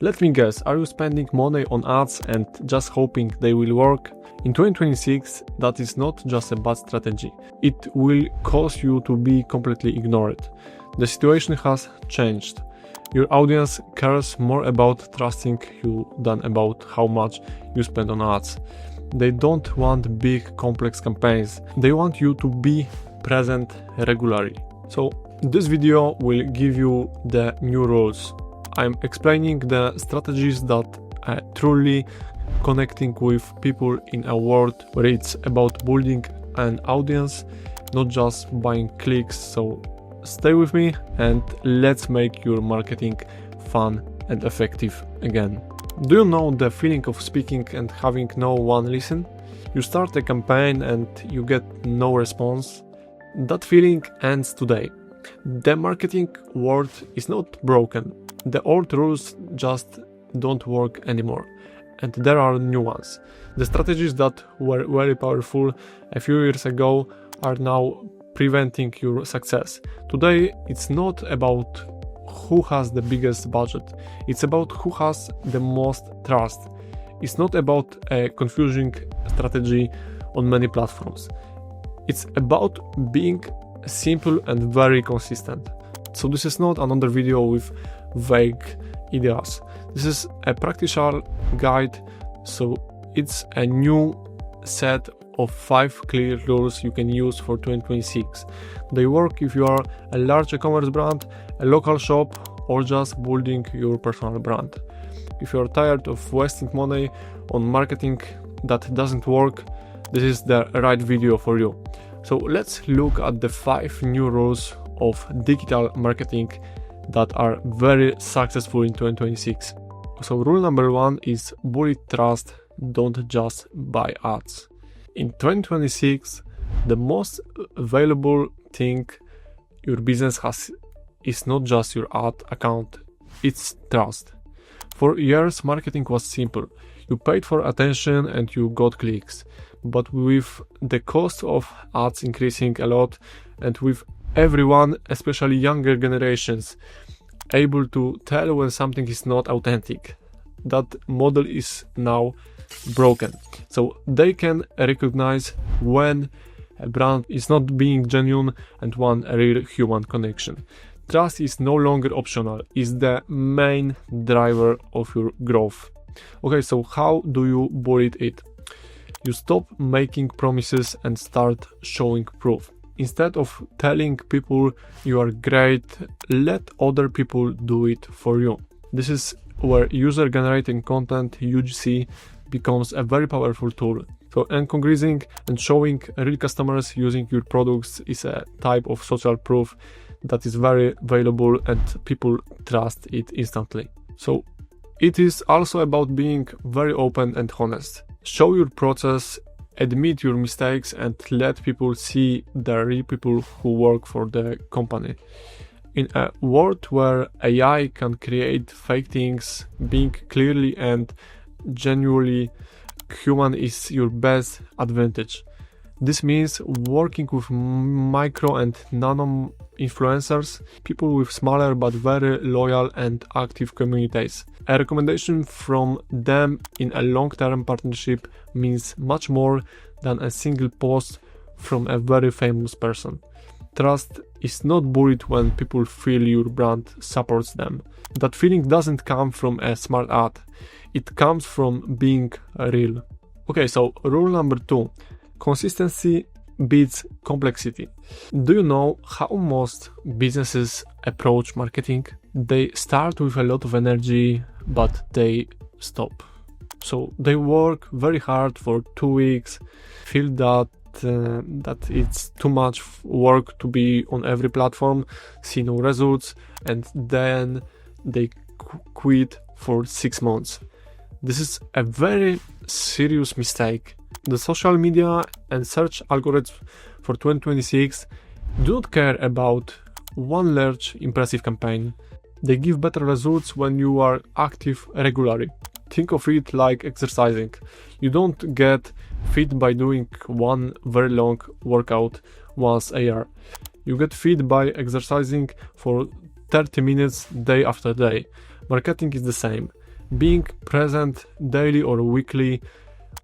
Let me guess, are you spending money on ads and just hoping they will work? In 2026, that is not just a bad strategy. It will cause you to be completely ignored. The situation has changed. Your audience cares more about trusting you than about how much you spend on ads. They don't want big complex campaigns. They want you to be present regularly. So this video will give you the new rules. I'm explaining the strategies that are truly connecting with people in a world where it's about building an audience, not just buying clicks. So stay with me and let's make your marketing fun and effective again. Do you know the feeling of speaking and having no one listen? You start a campaign and you get no response. That feeling ends today. The marketing world is not broken. The old rules just don't work anymore. And there are new ones. The strategies that were very powerful a few years ago are now preventing your success. Today, it's not about who has the biggest budget. It's about who has the most trust. It's not about a confusing strategy on many platforms. It's about being simple and very consistent. So this is not another video with vague ideas. This is a practical guide. So it's a new set of 5 clear rules you can use for 2026. They work if you are a large e-commerce brand, a local shop, or just building your personal brand. If you are tired of wasting money on marketing that doesn't work, this is the right video for you. So let's look at the 5 new rules of digital marketing that are very successful in 2026. So rule number 1 is build trust, don't just buy ads. In 2026, the most valuable thing your business has is not just your ad account, it's trust. For years, marketing was simple. You paid for attention and you got clicks. But with the cost of ads increasing a lot, and with everyone, especially younger generations, able to tell when something is not authentic, that model is now broken. So they can recognize when a brand is not being genuine and want a real human connection. Trust is no longer optional, it's the main driver of your growth. Okay, so how do you build it? You stop making promises and start showing proof. Instead of telling people you are great, let other people do it for you. This is where user-generated content, UGC, becomes a very powerful tool. So increasing and showing real customers using your products is a type of social proof that is very valuable and people trust it instantly. So it is also about being very open and honest. Show your process, admit your mistakes, and let people see the real people who work for the company. In a world where AI can create fake things, being clearly and genuinely human is your best advantage. This means working with micro and nano influencers, people with smaller but very loyal and active communities. A recommendation from them in a long-term partnership means much more than a single post from a very famous person. Trust is not built when people feel your brand supports them. That feeling doesn't come from a smart ad. It comes from being real. Okay, so rule number 2. Consistency beats complexity. Do you know how most businesses approach marketing? They start with a lot of energy, but they stop. So they work very hard for 2 weeks, feel that it's too much work to be on every platform, see no results, and then they quit for 6 months. This is a very serious mistake. The social media and search algorithms for 2026 do not care about one large impressive campaign. They give better results when you are active regularly. Think of it like exercising. You don't get fit by doing one very long workout once a year. You get fit by exercising for 30 minutes day after day. Marketing is the same. Being present daily or weekly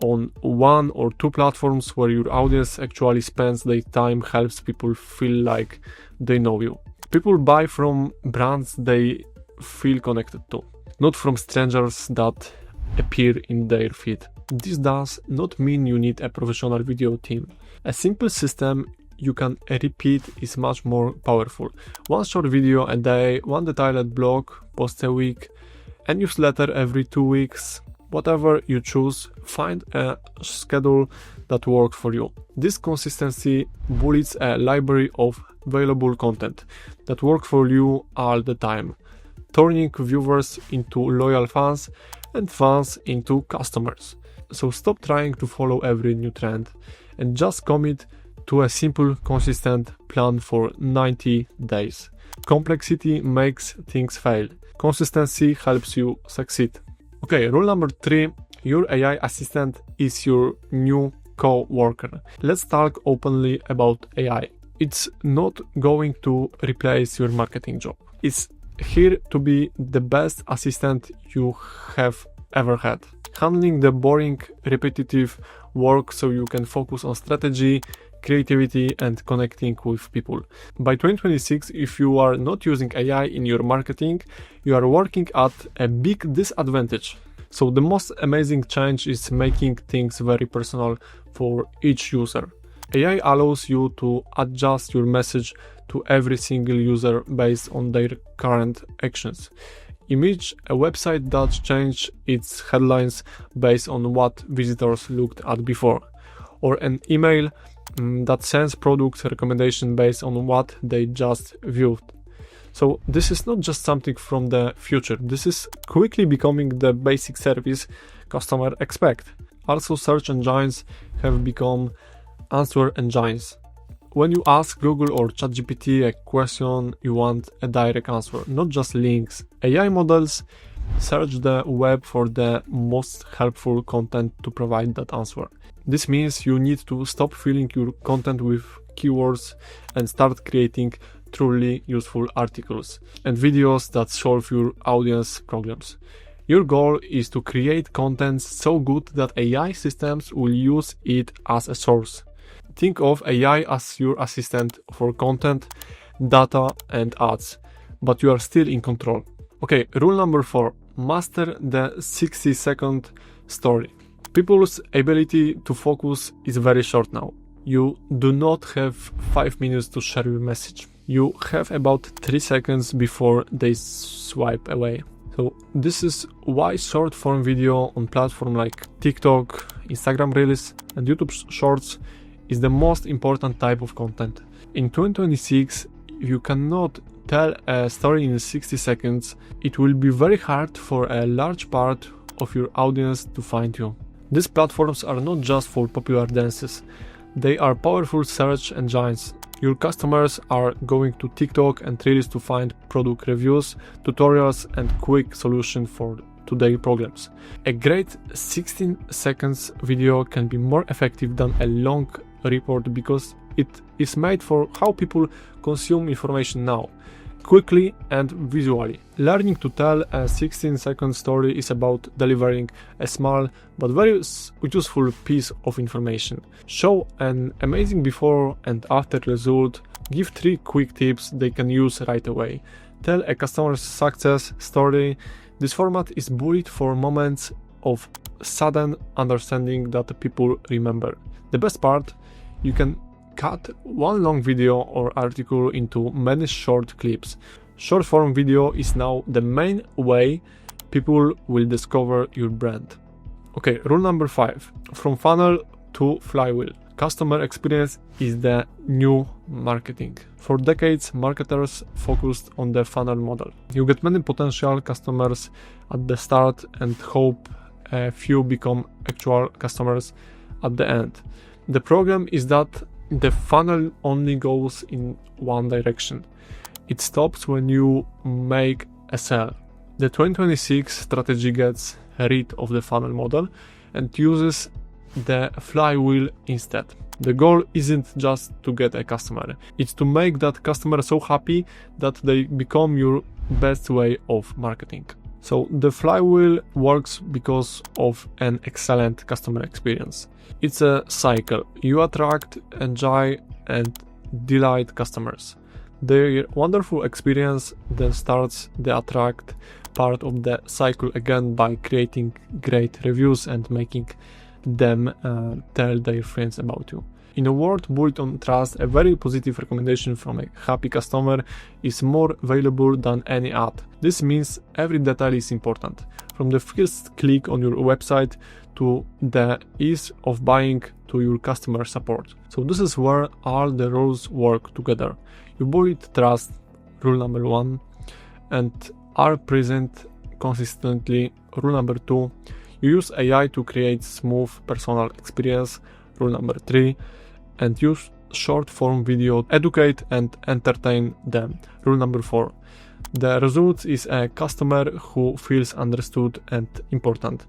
on one or two platforms where your audience actually spends their time helps people feel like they know you. People buy from brands they feel connected to, not from strangers that appear in their feed. This does not mean you need a professional video team. A simple system you can repeat is much more powerful. One short video a day, one detailed blog post a week, a newsletter every 2 weeks. Whatever you choose, find a schedule that works for you. This consistency builds a library of available content that works for you all the time, turning viewers into loyal fans and fans into customers. So stop trying to follow every new trend and just commit to a simple, consistent plan for 90 days. Complexity makes things fail. Consistency helps you succeed. Okay, rule number 3, your AI assistant is your new co-worker. Let's talk openly about AI. It's not going to replace your marketing job. It's here to be the best assistant you have ever had, handling the boring, repetitive work so you can focus on strategy, creativity, and connecting with people. By 2026, if you are not using AI in your marketing, you are working at a big disadvantage. So the most amazing change is making things very personal for each user. AI allows you to adjust your message to every single user based on their current actions. Image a website that changed its headlines based on what visitors looked at before, or an email that sends product recommendation based on what they just viewed. So this is not just something from the future, this is quickly becoming the basic service customers expect. Also, search engines have become answer engines. When you ask Google or ChatGPT a question, you want a direct answer, not just links. AI models search the web for the most helpful content to provide that answer. This means you need to stop filling your content with keywords and start creating truly useful articles and videos that solve your audience problems. Your goal is to create content so good that AI systems will use it as a source. Think of AI as your assistant for content, data, and ads, but you are still in control. Okay, rule number 4, master the 60-second story. People's ability to focus is very short now. You do not have 5 minutes to share your message. You have about 3 seconds before they swipe away. So this is why short form video on platforms like TikTok, Instagram Reels, and YouTube Shorts is the most important type of content. In 2026, if you cannot tell a story in 60 seconds, it will be very hard for a large part of your audience to find you. These platforms are not just for popular dances, they are powerful search engines. Your customers are going to TikTok and Reels to find product reviews, tutorials, and quick solutions for today's problems. A great 16 seconds video can be more effective than a long report because it is made for how people consume information now, quickly and visually. Learning to tell a 16-second story is about delivering a small but very useful piece of information. Show an amazing before and after result. Give 3 quick tips they can use right away. Tell a customer's success story. This format is built for moments of sudden understanding that people remember. The best part, you can cut one long video or article into many short clips. Short form video is now the main way people will discover your brand. Okay, rule number 5. From funnel to flywheel. Customer experience is the new marketing. For decades, marketers focused on the funnel model. You get many potential customers at the start and hope a few become actual customers at the end. The problem is that the funnel only goes in one direction. It stops when you make a sale. The 2026 strategy gets rid of the funnel model and uses the flywheel instead. The goal isn't just to get a customer, it's to make that customer so happy that they become your best way of marketing. So the flywheel works because of an excellent customer experience. It's a cycle. You attract, enjoy, and delight customers. Their wonderful experience then starts the attract part of the cycle again by creating great reviews and making them tell their friends about you. In a world built on trust, a very positive recommendation from a happy customer is more valuable than any ad. This means every detail is important, from the first click on your website to the ease of buying to your customer support. So this is where all the rules work together. You build trust, rule number 1, and are present consistently, rule number 2. You use AI to create smooth personal experience, rule number 3, and use short form video to educate and entertain them, rule number 4. The result is a customer who feels understood and important.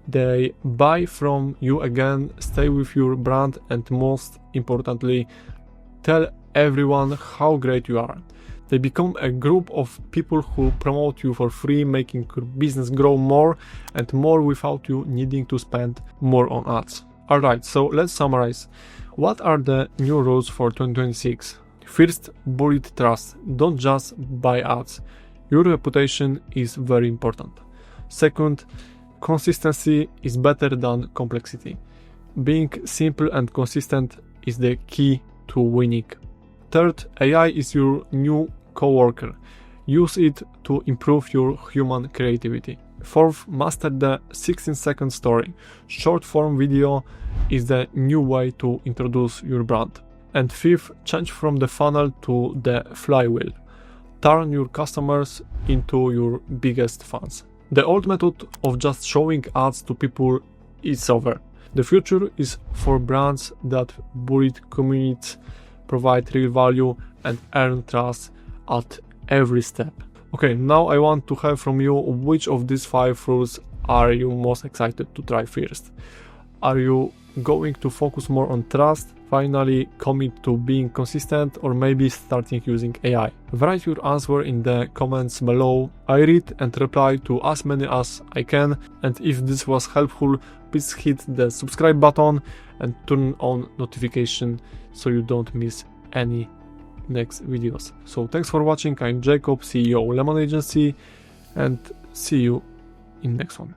They buy from you again, stay with your brand, and most importantly, tell everyone how great you are. They become a group of people who promote you for free, making your business grow more and more without you needing to spend more on ads. Alright, so let's summarize. What are the new rules for 2026? First, build trust. Don't just buy ads. Your reputation is very important. Second, consistency is better than complexity. Being simple and consistent is the key to winning. Third, AI is your new coworker. Use it to improve your human creativity. Fourth, master the 16-second story. Short form video is the new way to introduce your brand. And fifth, change from the funnel to the flywheel. Turn your customers into your biggest fans. The old method of just showing ads to people is over. The future is for brands that build communities, provide real value, and earn trust at every step. Okay, now I want to hear from you which of these 5 rules are you most excited to try first. Are you going to focus more on trust, finally commit to being consistent, or maybe starting using AI? Write your answer in the comments below. I read and reply to as many as I can, and if this was helpful, please hit the subscribe button and turn on notification so you don't miss any next videos. So thanks for watching. I'm Jacob, CEO of Lemon Agency, and see you in next one.